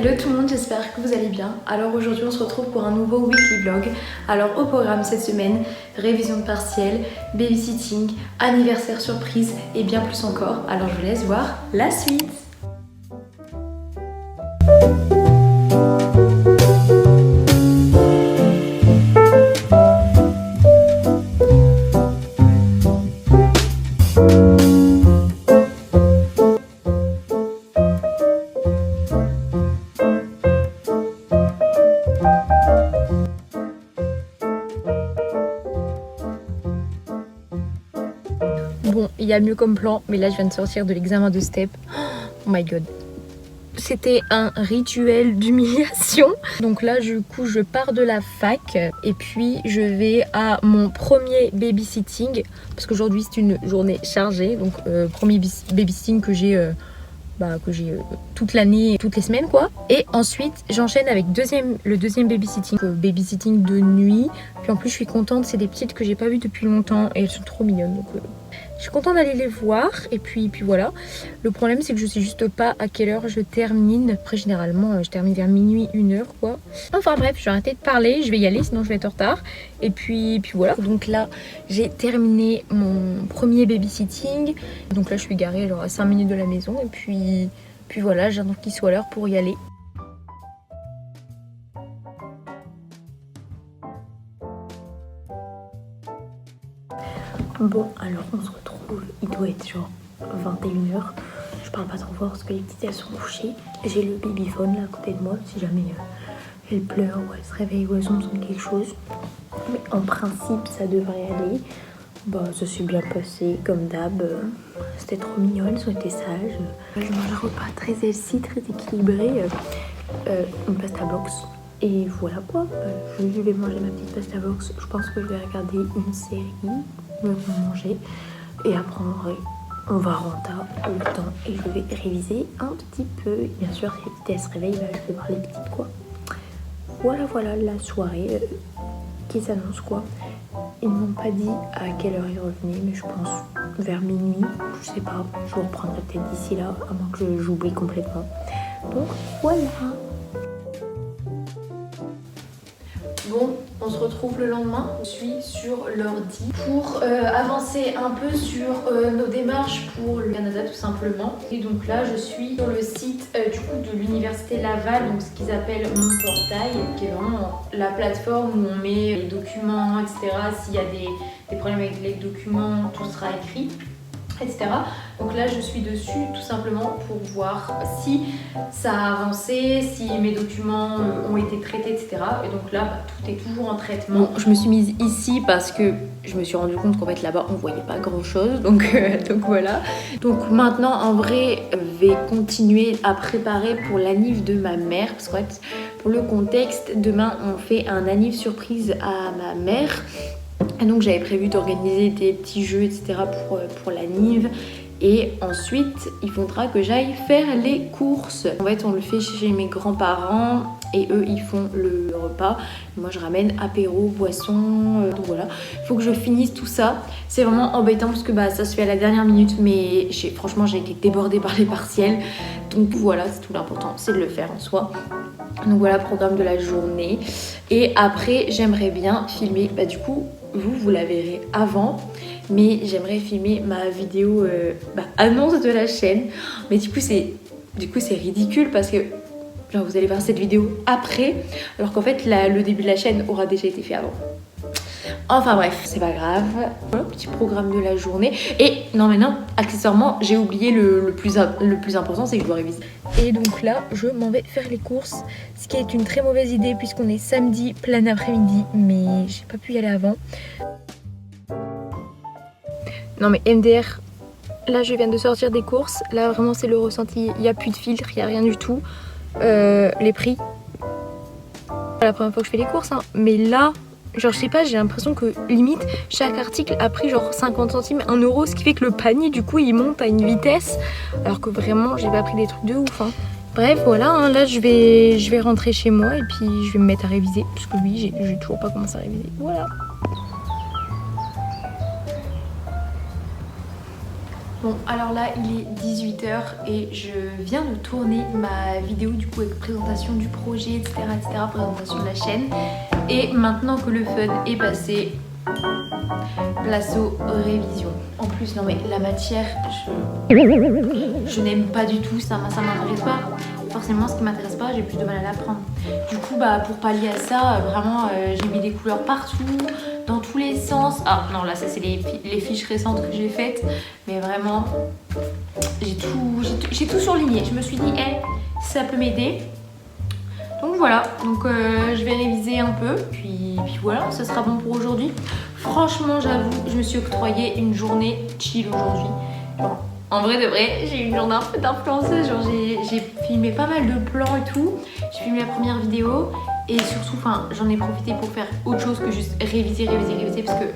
Hello tout le monde, j'espère que vous allez bien. Alors aujourd'hui on se retrouve pour un nouveau weekly vlog. Alors au programme cette semaine, révision de partiel, babysitting, anniversaire surprise et bien plus encore. Alors je vous laisse voir la suite. Bon, il y a mieux comme plan, mais là je viens de sortir de l'examen de STEP. Oh my god. C'était un rituel d'humiliation. Donc là, du coup, je pars de la fac et puis je vais à mon premier babysitting parce qu'aujourd'hui c'est une journée chargée. Donc premier babysitting que j'ai toute l'année, toutes les semaines quoi. Et ensuite j'enchaîne avec le deuxième babysitting, babysitting de nuit. Puis en plus je suis contente, c'est des petites que j'ai pas vues depuis longtemps et elles sont trop mignonnes. Donc je suis contente d'aller les voir et puis voilà. Le problème c'est que je sais juste pas à quelle heure je termine. Après généralement je termine vers minuit, 1h quoi. Enfin bref, je vais arrêter de parler, je vais y aller sinon je vais être en retard. Et puis voilà. Donc là j'ai terminé mon premier babysitting. Donc là je suis garée genre à 5 minutes de la maison et puis voilà, j'attends qu'il soit l'heure pour y aller. Bon, alors on se retrouve, il doit être genre 21h. Je parle pas trop fort parce que les petites elles sont couchées. J'ai le babyphone là à côté de moi si jamais elles pleurent ou elles se réveillent ou elles ont besoin de quelque chose. Mais en principe ça devrait aller. Bah ça s'est bien passé comme d'hab. C'était trop mignon, elles ont été sages. Je mange un repas très healthy, très équilibré. Une pasta box. Et voilà quoi, je vais manger ma petite pasta box. Je pense que je vais regarder une série, me manger. Et après on va rentrer le temps et je vais réviser un petit peu. Et bien sûr, si les petites elles se réveillent, bah, je vais voir les petites quoi. Voilà la soirée qui s'annonce quoi. Ils ne m'ont pas dit à quelle heure ils revenaient, mais je pense vers minuit, je sais pas. Je vous reprendrai peut-être d'ici là, à moins que j'oublie complètement. Donc voilà. Bon, on se retrouve le lendemain. Je suis sur l'ordi pour avancer un peu sur nos démarches pour le Canada tout simplement. Et donc là, je suis sur le site du coup de l'université Laval, donc ce qu'ils appellent Mon Portail, qui est vraiment la plateforme où on met les documents, etc. S'il y a des problèmes avec les documents, tout sera écrit, etc. Donc là je suis dessus tout simplement pour voir si ça a avancé, si mes documents ont été traités, etc. Et donc là tout est toujours en traitement. Bon, je me suis mise ici parce que je me suis rendu compte qu'en fait là-bas on voyait pas grand chose, donc voilà. Donc maintenant en vrai je vais continuer à préparer pour l'anniv de ma mère parce qu'en fait pour le contexte, demain on fait un anniv surprise à ma mère. Et donc j'avais prévu d'organiser des petits jeux, etc. pour l'anniv. Et ensuite, il faudra que j'aille faire les courses. En fait, on le fait chez mes grands-parents et eux, ils font le repas. Moi, je ramène apéro, boisson, donc voilà. Il faut que je finisse tout ça. C'est vraiment embêtant parce que ça se fait à la dernière minute. Mais franchement, j'ai été débordée par les partiels. Donc voilà, c'est tout l'important, c'est de le faire en soi. Donc voilà, programme de la journée. Et après, j'aimerais bien filmer, du coup, vous la verrez avant, mais j'aimerais filmer ma vidéo annonce de la chaîne. Mais du coup c'est ridicule parce que genre, vous allez voir cette vidéo après, alors qu'en fait le début de la chaîne aura déjà été fait avant. Enfin bref, c'est pas grave. Voilà, petit programme de la journée. Et non, accessoirement, j'ai oublié le plus important, c'est que je dois réviser. Et donc là, je m'en vais faire les courses, ce qui est une très mauvaise idée puisqu'on est samedi, plein après-midi, mais j'ai pas pu y aller avant. Non mais MDR, là je viens de sortir des courses, là vraiment c'est le ressenti, il n'y a plus de filtre, il n'y a rien du tout. Les prix, c'est la première fois que je fais les courses, hein. Mais là, genre je sais pas, j'ai l'impression que limite chaque article a pris genre 50 centimes, 1 euro, ce qui fait que le panier du coup il monte à une vitesse, alors que vraiment j'ai pas pris des trucs de ouf, hein. Bref voilà, hein, là je vais rentrer chez moi et puis je vais me mettre à réviser, parce que oui, j'ai toujours pas commencé à réviser, voilà. Bon, alors là, il est 18 h et je viens de tourner ma vidéo du coup avec présentation du projet, etc., présentation de la chaîne. Et maintenant que le fun est passé, place aux révisions. En plus, non mais la matière, je n'aime pas du tout, ça m'intéresse pas. Forcément, ce qui m'intéresse pas, j'ai plus de mal à l'apprendre. Du coup, bah, pour pallier à ça, vraiment, j'ai mis des couleurs partout, dans tous les sens. Ah non, là, ça c'est les fiches récentes que j'ai faites. Mais vraiment, j'ai tout surligné. Je me suis dit, hey, ça peut m'aider. Donc voilà, donc je vais réviser un peu. Puis voilà, ça sera bon pour aujourd'hui. Franchement, j'avoue, je me suis octroyé une journée chill aujourd'hui. Bon. En vrai de vrai, j'ai eu une journée un peu d'influenceuse, genre j'ai filmé pas mal de plans et tout. J'ai filmé la première vidéo et surtout, j'en ai profité pour faire autre chose que juste réviser parce que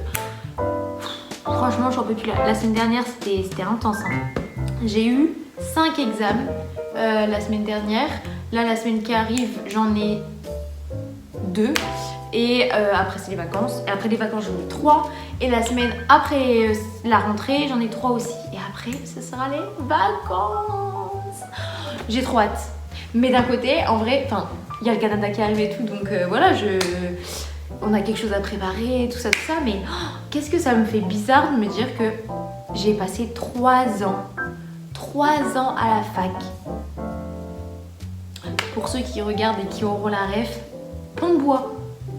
franchement, j'en peux plus. La semaine dernière, c'était intense. Hein. J'ai eu 5 examens la semaine dernière. Là, la semaine qui arrive, j'en ai 2. Et après c'est les vacances, et après les vacances j'en ai 3, et la semaine après la rentrée j'en ai 3 aussi, et après ce sera les vacances. J'ai trop hâte, mais d'un côté en vrai, il y a le Canada qui arrive et tout, donc voilà, on a quelque chose à préparer, tout ça, mais qu'est-ce que ça me fait bizarre de me dire que j'ai passé 3 ans à la fac. Pour ceux qui regardent et qui auront la ref, Pont-de-Bois.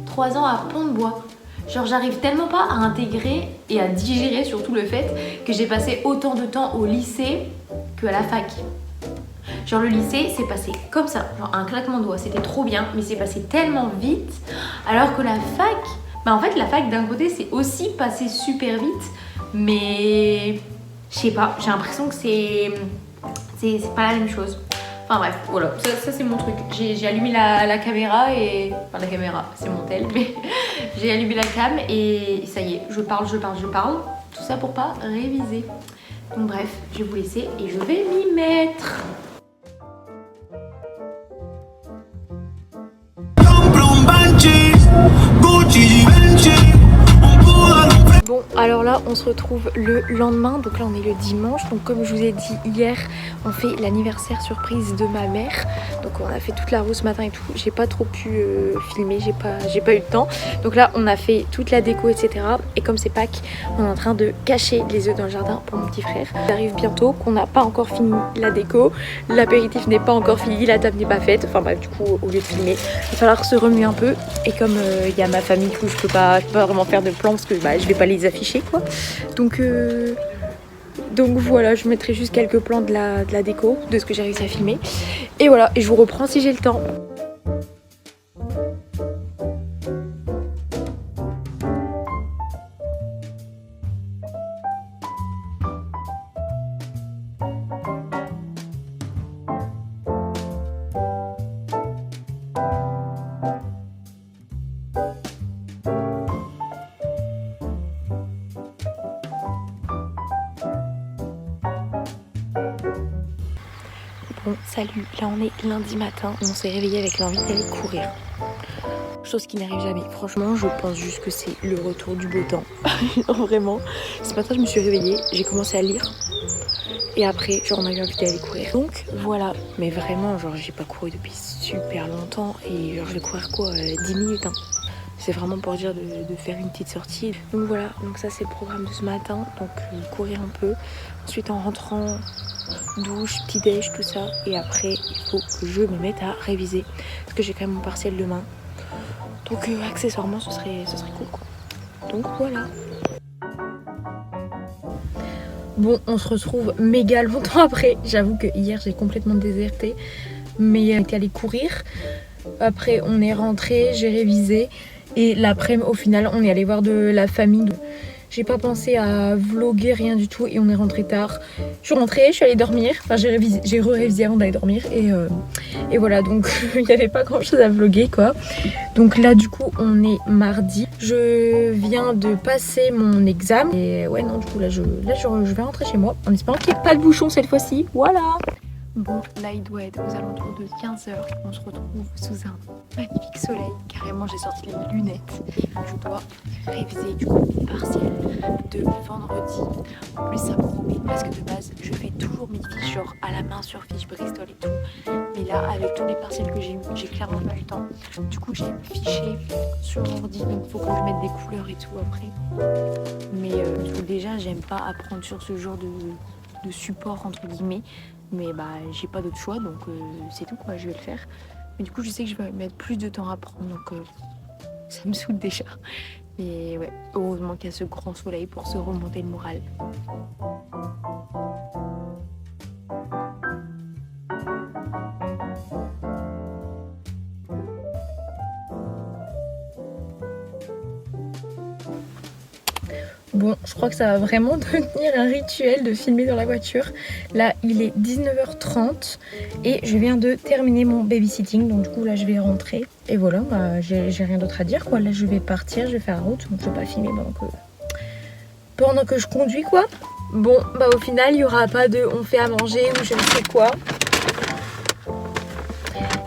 3 ans à Pont-de-Bois. Genre j'arrive tellement pas à intégrer et à digérer surtout le fait que j'ai passé autant de temps au lycée qu'à la fac. Genre le lycée c'est passé comme ça, genre un claquement de doigts, c'était trop bien, mais c'est passé tellement vite. Alors que la fac, en fait la fac d'un côté c'est aussi passé super vite, mais je sais pas, j'ai l'impression que c'est pas la même chose. Enfin bref, voilà, ça c'est mon truc. J'ai allumé la caméra et... Enfin la caméra, c'est mon tel, mais j'ai allumé la cam et ça y est, je parle. Tout ça pour pas réviser. Donc bref, je vais vous laisser et je vais m'y mettre. Bon, alors là, on se retrouve le lendemain. Donc là, on est le dimanche. Donc comme je vous ai dit hier, on fait l'anniversaire surprise de ma mère. Donc on a fait toute la roue ce matin et tout. J'ai pas trop pu filmer, j'ai pas eu le temps. Donc là, on a fait toute la déco, etc. Et comme c'est Pâques, on est en train de cacher les œufs dans le jardin pour mon petit frère. Ça arrive bientôt, qu'on n'a pas encore fini la déco. L'apéritif n'est pas encore fini, la table n'est pas faite. Enfin bref, du coup, au lieu de filmer, il va falloir se remuer un peu. Et comme il y a ma famille, du coup, je peux pas vraiment faire de plans parce que je vais pas les afficher quoi. Donc voilà, je mettrai juste quelques plans de la déco, de ce que j'ai réussi à filmer. Et voilà, et je vous reprends si j'ai le temps. Bon, salut, là on est lundi matin, on s'est réveillé avec l'envie d'aller courir. Chose qui n'arrive jamais. Franchement, je pense juste que c'est le retour du beau temps. Non, vraiment. Ce matin, je me suis réveillée, j'ai commencé à lire. Et après, genre, on a eu envie d'aller courir. Donc, voilà. Mais vraiment, genre, j'ai pas couru depuis super longtemps. Et genre, je vais courir quoi 10 minutes, hein. C'est vraiment pour dire de faire une petite sortie. Donc voilà, donc ça c'est le programme de ce matin. Donc courir un peu. Ensuite en rentrant, douche, petit déj, tout ça. Et après, il faut que je me mette à réviser. Parce que j'ai quand même mon partiel demain. Donc accessoirement, ce serait cool quoi. Donc voilà. Bon, on se retrouve méga longtemps après. J'avoue que hier j'ai complètement déserté. Mais on était allé courir. Après on est rentré, j'ai révisé. Et l'après-midi, au final, on est allé voir de la famille. J'ai pas pensé à vlogger, rien du tout. Et on est rentré tard. Je suis rentrée, je suis allée dormir. Enfin, j'ai révisé avant d'aller dormir. Et voilà, donc il n'y avait pas grand chose à vlogger, quoi. Donc là, du coup, on est mardi. Je viens de passer mon examen. Et ouais, non, du coup, là, je vais rentrer chez moi. En espérant qu'il n'y ait pas de bouchon cette fois-ci. Voilà. Bon, là il doit être aux alentours de 15h. On se retrouve sous un magnifique soleil. Carrément, j'ai sorti les lunettes et je dois réviser du coup mes partiels de vendredi. En plus, ça me promet parce que de base, je fais toujours mes fiches genre à la main sur fiche Bristol et tout. Mais là, avec tous les partiels que j'ai eu, j'ai clairement pas eu le temps. Du coup, j'ai fiché sur l'ordi, donc il faut que je mette des couleurs et tout après. Mais déjà, j'aime pas apprendre sur ce genre de support entre guillemets. Mais bah j'ai pas d'autre choix donc c'est tout quoi, je vais le faire. Mais du coup je sais que je vais mettre plus de temps à apprendre donc ça me saoule déjà. Mais ouais, heureusement qu'il y a ce grand soleil pour se remonter le moral. Bon, je crois que ça va vraiment devenir un rituel de filmer dans la voiture. Là, il est 19h30 et je viens de terminer mon babysitting. Donc du coup, là, je vais rentrer. Et voilà, bah, j'ai rien d'autre à dire, quoi. Là, je vais partir, je vais faire la route. Donc je vais pas filmer pendant que je conduis, quoi. Bon, bah au final, il n'y aura pas de on fait à manger ou je ne sais quoi.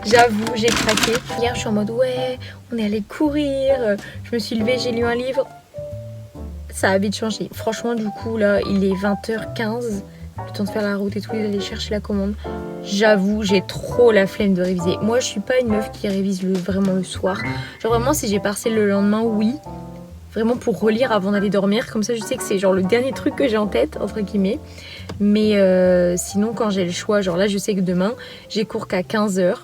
J'avoue, j'ai craqué. Hier, je suis en mode ouais, on est allé courir. Je me suis levée, j'ai lu un livre. Ça a vite changé. Franchement, du coup, là, il est 20h15. Le temps de faire la route et tout, d'aller chercher la commande. J'avoue, j'ai trop la flemme de réviser. Moi, je suis pas une meuf qui révise vraiment le soir. Genre vraiment, si j'ai partiel le lendemain, oui. Vraiment pour relire avant d'aller dormir. Comme ça, je sais que c'est genre le dernier truc que j'ai en tête, entre guillemets. Mais sinon, quand j'ai le choix, genre là, je sais que demain, j'ai cours qu'à 15h.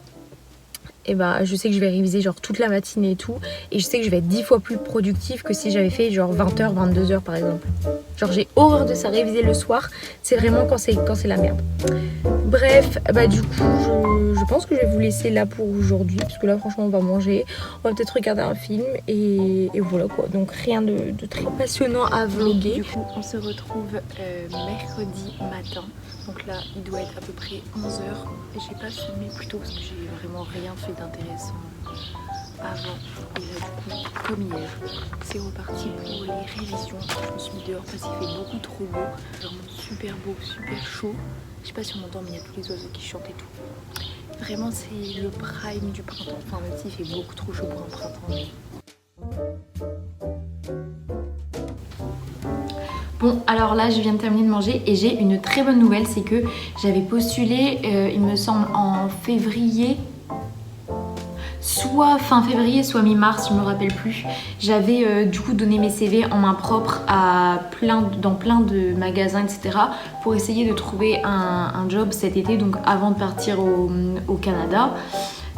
Et bah je sais que je vais réviser genre toute la matinée et tout. Et je sais que je vais être 10 fois plus productive que si j'avais fait genre 20h, 22h par exemple. Genre j'ai horreur de ça, réviser le soir. C'est vraiment quand c'est la merde. Bref, bah du coup je pense que je vais vous laisser là pour aujourd'hui. Parce que là franchement on va manger. On va peut-être regarder un film et voilà quoi. Donc rien de très passionnant à vlogger. Du coup on se retrouve mercredi matin. Donc là, il doit être à peu près 11h. Et j'ai pas filmé plus tôt parce que j'ai vraiment rien fait d'intéressant avant. Et là, du coup, comme hier, c'est reparti pour les révisions. Je me suis mis dehors parce qu'il fait beaucoup trop beau. Vraiment super beau, super chaud. Je sais pas si on m'entend, mais il y a tous les oiseaux qui chantent et tout. Vraiment, c'est le prime du printemps. Enfin, même s'il fait beaucoup trop chaud pour un printemps. Bon, alors là, je viens de terminer de manger et j'ai une très bonne nouvelle, c'est que j'avais postulé, il me semble, en février, soit fin février, soit mi-mars, je me rappelle plus. J'avais du coup donné mes CV en main propre dans plein de magasins, etc. pour essayer de trouver un job cet été, donc avant de partir au Canada.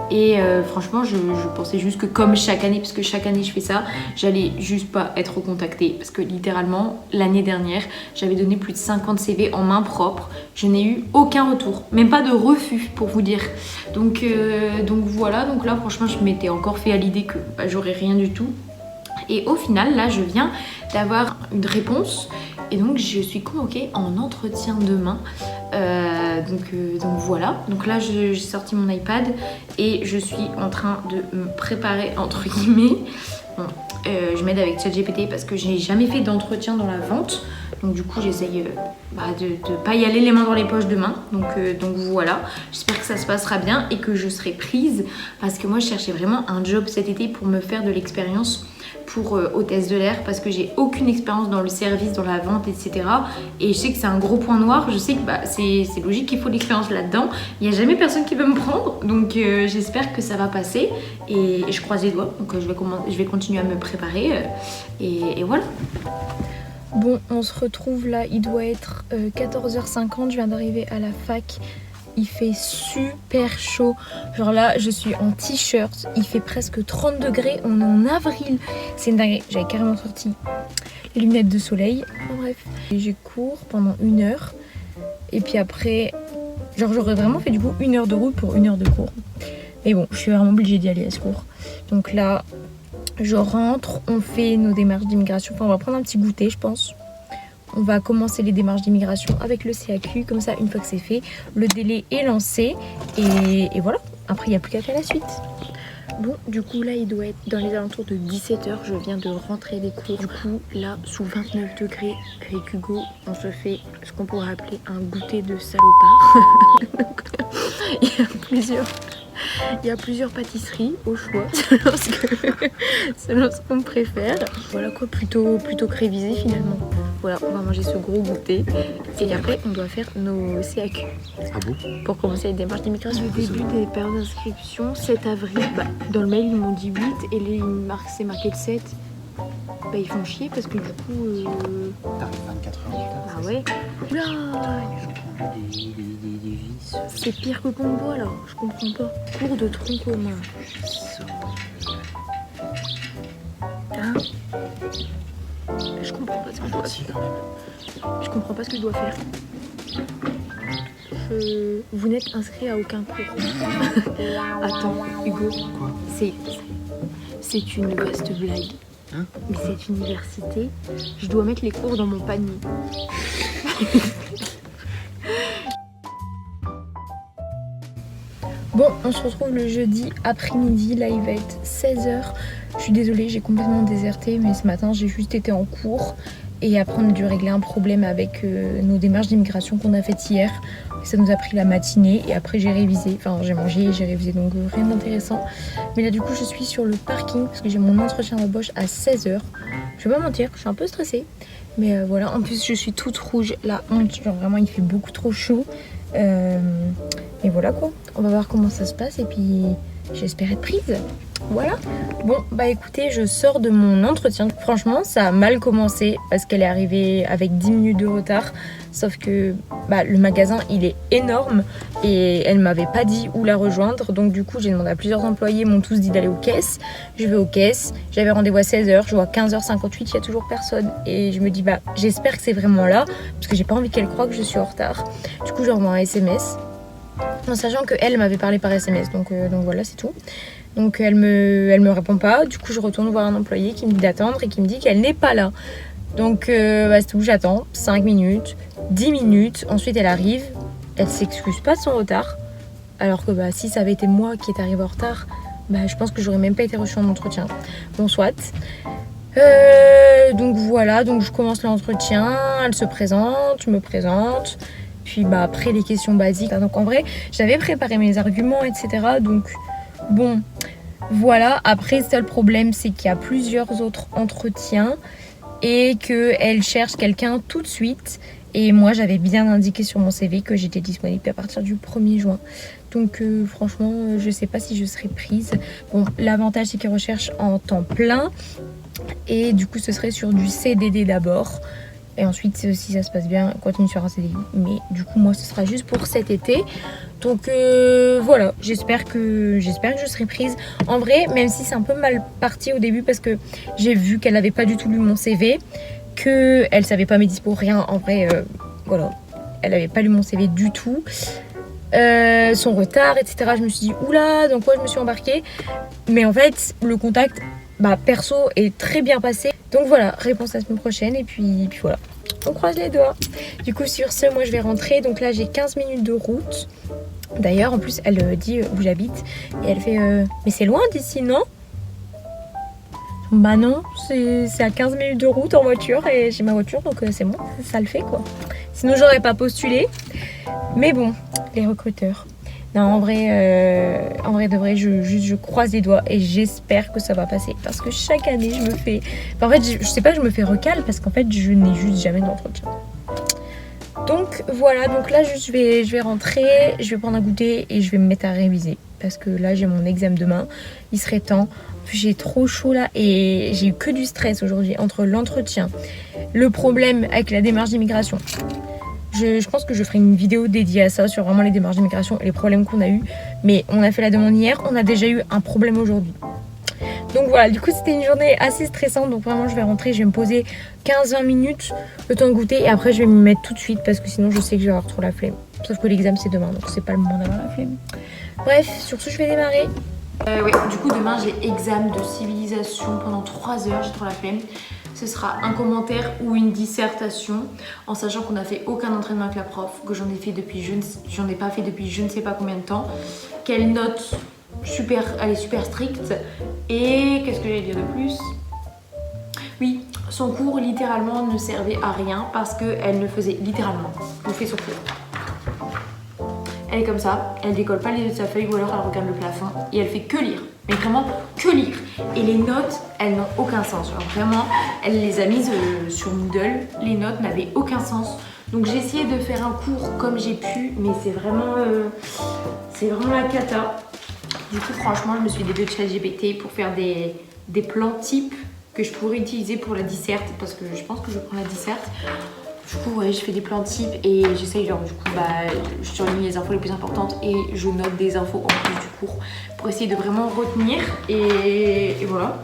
Et franchement, je pensais juste que comme chaque année, parce que chaque année je fais ça, j'allais juste pas être recontactée. Parce que littéralement, l'année dernière, j'avais donné plus de 50 CV en main propre. Je n'ai eu aucun retour, même pas de refus pour vous dire. Donc voilà, donc là franchement, je m'étais encore fait à l'idée que j'aurais rien du tout. Et au final, là, je viens d'avoir une réponse. Et donc, je suis convoquée en entretien demain. Donc voilà. Donc là, j'ai sorti mon iPad et je suis en train de me préparer, entre guillemets. Bon, je m'aide avec ChatGPT parce que je n'ai jamais fait d'entretien dans la vente. Donc du coup, j'essaye de ne pas y aller les mains dans les poches demain. Donc voilà. J'espère que ça se passera bien et que je serai prise. Parce que moi, je cherchais vraiment un job cet été pour me faire de l'expérience pour hôtesse de l'air parce que j'ai aucune expérience dans le service, dans la vente, etc. Et je sais que c'est un gros point noir. Je sais que c'est logique qu'il faut de l'expérience là-dedans. Il n'y a jamais personne qui veut me prendre. Donc j'espère que ça va passer. Et je croise les doigts. Donc je vais continuer à me préparer. Et voilà. Bon, on se retrouve là. Il doit être 14h50. Je viens d'arriver à la fac. Il fait super chaud. Genre là, je suis en t-shirt. Il fait presque 30 degrés. On est en avril. C'est une dinguerie. J'avais carrément sorti les lunettes de soleil. Enfin, bref. J'ai cours pendant 1 heure. Et puis après, genre j'aurais vraiment fait du coup 1 heure de route pour 1 heure de cours. Mais bon, je suis vraiment obligée d'y aller à ce cours. Donc là, je rentre. On fait nos démarches d'immigration. Enfin, on va prendre un petit goûter, je pense. On va commencer les démarches d'immigration avec le CAQ. Comme ça, une fois que c'est fait, le délai est lancé. Et voilà. Après, il n'y a plus qu'à faire la suite. Bon, du coup là il doit être dans les alentours de 17h, je viens de rentrer des cours. Du coup là, sous 29 degrés, avec Hugo, on se fait ce qu'on pourrait appeler un goûter de salopard. Donc, il y a plusieurs pâtisseries au choix, selon ce qu'on préfère. Voilà quoi, plutôt crévisé finalement. Voilà, on va manger ce gros goûter et après on doit faire nos CAQ. Ah bon? Pour commencer les démarches d'immigration. Le début des périodes d'inscription, 7 avril. Bah, dans le mail ils m'ont dit 8 et là c'est marqué le 7. Bah ils font chier parce que du coup... T'arrives 24 heures en retard. Ah ouais. Oula, Des vis. c'est pire que Combo alors, je comprends pas. Cours de tronc commun. Hein? Je comprends pas ce que je dois faire. Je comprends pas ce que je dois faire. Vous n'êtes inscrit à aucun cours. Attends, Hugo. Quoi? C'est une vaste blague. Hein? Mais cette université, je dois mettre les cours dans mon panier. Bon, on se retrouve le jeudi après-midi. Là, il va être 16h. Je suis désolée, j'ai complètement déserté, mais ce matin, j'ai juste été en cours. Et après, on a dû régler un problème avec nos démarches d'immigration qu'on a faites hier. Ça nous a pris la matinée et après j'ai révisé, enfin j'ai mangé et j'ai révisé, donc rien d'intéressant. Mais là du coup je suis sur le parking parce que j'ai mon entretien d'embauche à 16h. Je vais pas mentir, je suis un peu stressée. Mais voilà, en plus je suis toute rouge, la honte, genre vraiment il fait beaucoup trop chaud. Et voilà quoi, on va voir comment ça se passe et puis j'espère être prise. Voilà. Bon bah écoutez, je sors de mon entretien. Franchement ça a mal commencé parce qu'elle est arrivée avec 10 minutes de retard. Sauf que bah, le magasin il est énorme et elle m'avait pas dit où la rejoindre. Donc du coup j'ai demandé à plusieurs employés, m'ont tous dit d'aller aux caisses. Je vais aux caisses, j'avais rendez-vous à 16h, je vois 15h58, il n'y a toujours personne. Et je me dis bah j'espère que c'est vraiment là parce que j'ai pas envie qu'elle croie que je suis en retard. Du coup je renvoie un SMS en sachant qu'elle m'avait parlé par SMS. Donc voilà, c'est tout. Donc elle me répond pas. Du coup je retourne voir un employé qui me dit d'attendre et qui me dit qu'elle n'est pas là. Donc c'est tout, j'attends 5 minutes, 10 minutes, ensuite elle arrive, elle s'excuse pas de son retard, alors que bah, si ça avait été moi qui étais arrivée en retard, bah, je pense que j'aurais même pas été reçue en entretien. Bon soit. Donc voilà, donc je commence l'entretien, elle se présente, je me présente, puis bah, après les questions basiques. Donc en vrai, j'avais préparé mes arguments, etc. Donc bon, voilà, après ça le problème c'est qu'il y a plusieurs autres entretiens et qu'elle cherche quelqu'un tout de suite. Et moi, j'avais bien indiqué sur mon CV que j'étais disponible à partir du 1er juin. Donc franchement, je sais pas si je serai prise. Bon, l'avantage, c'est qu'ils recherchent en temps plein. Et du coup, ce serait sur du CDD d'abord. Et ensuite, si ça se passe bien, continue sur un CDI. Mais du coup, moi, ce sera juste pour cet été. Donc voilà, j'espère que je serai prise. En vrai, même si c'est un peu mal parti au début parce que j'ai vu qu'elle n'avait pas du tout lu mon CV, qu'elle savait pas mes dispos, rien. En vrai, voilà, elle n'avait pas lu mon CV du tout. Son retard, etc. Je me suis dit, oula, dans quoi je me suis embarquée? Mais en fait, le contact perso est très bien passé. Donc voilà, réponse la semaine prochaine et puis voilà. On croise les doigts. Du coup, sur ce, moi je vais rentrer. Donc là, j'ai 15 minutes de route. D'ailleurs, en plus, elle dit où j'habite. Et elle fait mais c'est loin d'ici, non? Bah non, c'est à 15 minutes de route en voiture. Et j'ai ma voiture, donc c'est bon, ça le fait quoi. Sinon, j'aurais pas postulé. Mais bon, les recruteurs. Non, en vrai de vrai, je croise les doigts et j'espère que ça va passer. Parce que chaque année, je me fais... Enfin, en fait, je sais pas, je me fais recal parce qu'en fait, je n'ai juste jamais d'entretien. Donc voilà, donc là, je vais rentrer, je vais prendre un goûter et je vais me mettre à réviser. Parce que là, j'ai mon examen demain, il serait temps. J'ai trop chaud là et j'ai eu que du stress aujourd'hui entre l'entretien, le problème avec la démarche d'immigration. Je pense que je ferai une vidéo dédiée à ça sur vraiment les démarches d'immigration et les problèmes qu'on a eu. Mais on a fait la demande hier, on a déjà eu un problème aujourd'hui. Donc voilà, du coup c'était une journée assez stressante. Donc vraiment je vais rentrer, je vais me poser 15-20 minutes, le temps de goûter. Et après je vais me mettre tout de suite parce que sinon je sais que je vais avoir trop la flemme. Sauf que l'examen c'est demain, donc c'est pas le moment d'avoir la flemme. Bref, sur ce je vais démarrer. Ouais, du coup demain j'ai examen de civilisation pendant 3 heures, j'ai trop la flemme. Ce sera un commentaire ou une dissertation, en sachant qu'on n'a fait aucun entraînement avec la prof, que j'en ai pas fait depuis je ne sais pas combien de temps. Quelle note elle est super stricte. Et qu'est-ce que j'allais dire de plus? Oui, son cours littéralement ne servait à rien parce qu'elle ne faisait littéralement que fait son cours. Elle est comme ça, elle décolle pas les yeux de sa feuille ou alors elle regarde le plafond et elle fait que lire. Mais vraiment que lire. Et les notes, elles n'ont aucun sens. Alors vraiment, elle les a mises sur Moodle. Les notes n'avaient aucun sens. Donc j'ai essayé de faire un cours comme j'ai pu, mais c'est vraiment la cata. Du coup, franchement, je me suis aidée de ChatGPT pour faire des plans types que je pourrais utiliser pour la disserte, parce que je pense que je prends la disserte. Du coup, ouais, je fais des plans types et j'essaye, genre, du coup, je surligne les infos les plus importantes et je note des infos en plus du cours pour essayer de vraiment retenir. Et voilà.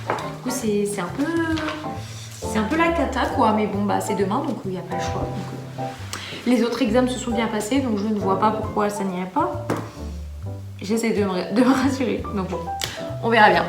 Du coup, c'est un peu la cata, quoi. Mais bon, c'est demain, donc il n'y a pas le choix. Donc, les autres examens se sont bien passés, donc je ne vois pas pourquoi ça n'irait pas. J'essaie de me rassurer. Donc bon, on verra bien.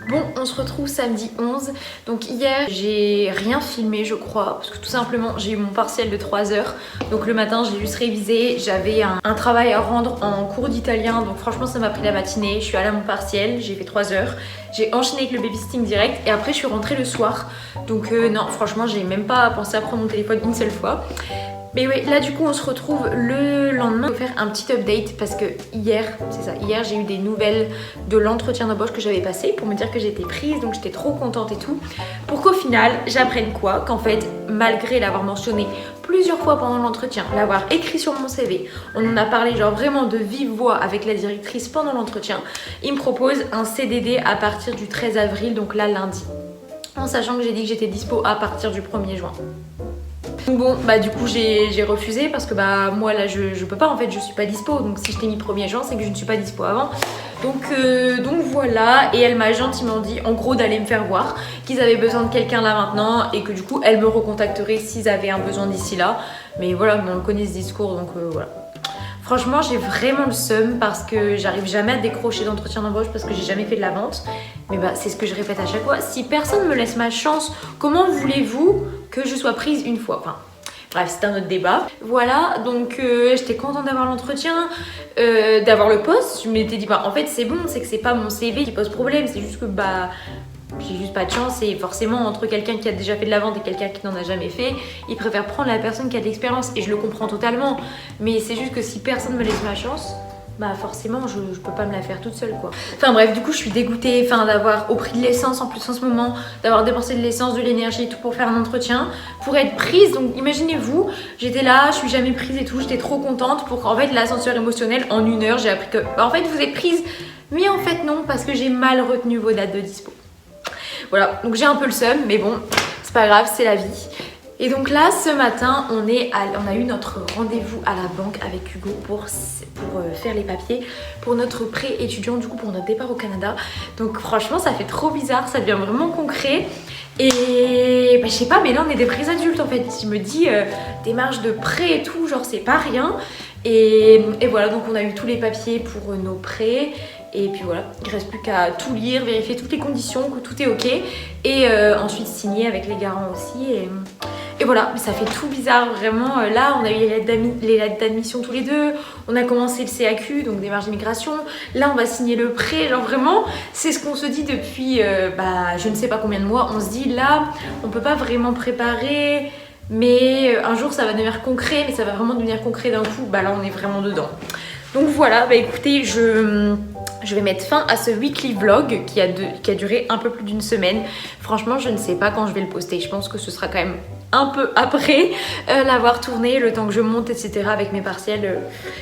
Bon, on se retrouve samedi 11. Donc hier, j'ai rien filmé, je crois, parce que tout simplement, j'ai eu mon partiel de 3 heures. Donc le matin, j'ai juste révisé. J'avais un travail à rendre en cours d'italien. Donc franchement, ça m'a pris la matinée. Je suis allée à mon partiel, j'ai fait 3 heures. J'ai enchaîné avec le babysitting direct et après, je suis rentrée le soir. Donc non, franchement, j'ai même pas pensé à prendre mon téléphone une seule fois. Mais oui, là du coup on se retrouve le lendemain pour faire un petit update parce que hier j'ai eu des nouvelles de l'entretien d'embauche que j'avais passé pour me dire que j'étais prise, donc j'étais trop contente et tout. Pour qu'au final j'apprenne quoi? Qu'en fait, malgré l'avoir mentionné plusieurs fois pendant l'entretien, l'avoir écrit sur mon CV, on en a parlé genre vraiment de vive voix avec la directrice pendant l'entretien, il me propose un CDD à partir du 13 avril, donc là lundi. En sachant que j'ai dit que j'étais dispo à partir du 1er juin. Bon, du coup j'ai refusé parce que moi là je peux pas, en fait je suis pas dispo, donc si je t'ai mis 1er juin c'est que je ne suis pas dispo avant. Donc voilà, et elle m'a gentiment dit en gros d'aller me faire voir, qu'ils avaient besoin de quelqu'un là maintenant et que du coup elle me recontacterait s'ils avaient un besoin d'ici là. Mais voilà, on connaît ce discours, donc voilà. Franchement, j'ai vraiment le seum parce que j'arrive jamais à décrocher d'entretien d'embauche parce que j'ai jamais fait de la vente. Mais c'est ce que je répète à chaque fois. Si personne me laisse ma chance, comment voulez-vous que je sois prise une fois? Enfin, bref, c'est un autre débat. Voilà, donc j'étais contente d'avoir l'entretien, d'avoir le poste. Je m'étais dit, en fait, c'est bon, c'est que c'est pas mon CV qui pose problème. C'est juste que, j'ai juste pas de chance et forcément entre quelqu'un qui a déjà fait de la vente et quelqu'un qui n'en a jamais fait, il préfère prendre la personne qui a de l'expérience et je le comprends totalement, mais c'est juste que si personne me laisse ma chance, forcément je peux pas me la faire toute seule quoi. Enfin bref, du coup je suis dégoûtée d'avoir au prix de l'essence en plus en ce moment, d'avoir dépensé de l'essence, de l'énergie et tout pour faire un entretien, pour être prise. Donc imaginez-vous, j'étais là, je suis jamais prise et tout, j'étais trop contente pour qu'en fait l'ascenseur émotionnel en 1 heure j'ai appris que en fait vous êtes prise, mais en fait non parce que j'ai mal retenu vos dates de dispo. Voilà, donc j'ai un peu le seum, mais bon, c'est pas grave, c'est la vie. Et donc là, ce matin, on a eu notre rendez-vous à la banque avec Hugo pour faire les papiers pour notre prêt étudiant, du coup pour notre départ au Canada. Donc franchement, ça fait trop bizarre, ça devient vraiment concret. Et je sais pas, mais là on est des vrais adultes en fait. Je me dis, démarche de prêt et tout, genre c'est pas rien. Et voilà, donc on a eu tous les papiers pour nos prêts. Et puis voilà, il ne reste plus qu'à tout lire, vérifier toutes les conditions, que tout est ok. Et ensuite signer avec les garants aussi. Et voilà, mais ça fait tout bizarre vraiment. Là, on a eu les lettres d'admission tous les deux. On a commencé le CAQ, donc démarche d'immigration. Là, on va signer le prêt. Genre vraiment, c'est ce qu'on se dit depuis je ne sais pas combien de mois. On se dit là, on peut pas vraiment préparer. Mais un jour, ça va devenir concret. Mais ça va vraiment devenir concret d'un coup. Là, on est vraiment dedans. Donc voilà, écoutez, je vais mettre fin à ce weekly vlog qui a duré un peu plus d'1 semaine. Franchement, je ne sais pas quand je vais le poster. Je pense que ce sera quand même un peu après l'avoir tourné, le temps que je monte, etc. avec mes partiels.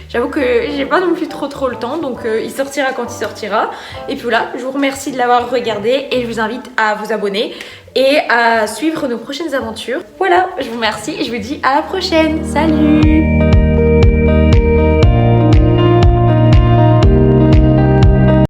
J'avoue que j'ai pas non plus trop le temps, donc il sortira quand il sortira. Et puis voilà, je vous remercie de l'avoir regardé et je vous invite à vous abonner et à suivre nos prochaines aventures. Voilà, je vous remercie et je vous dis à la prochaine. Salut!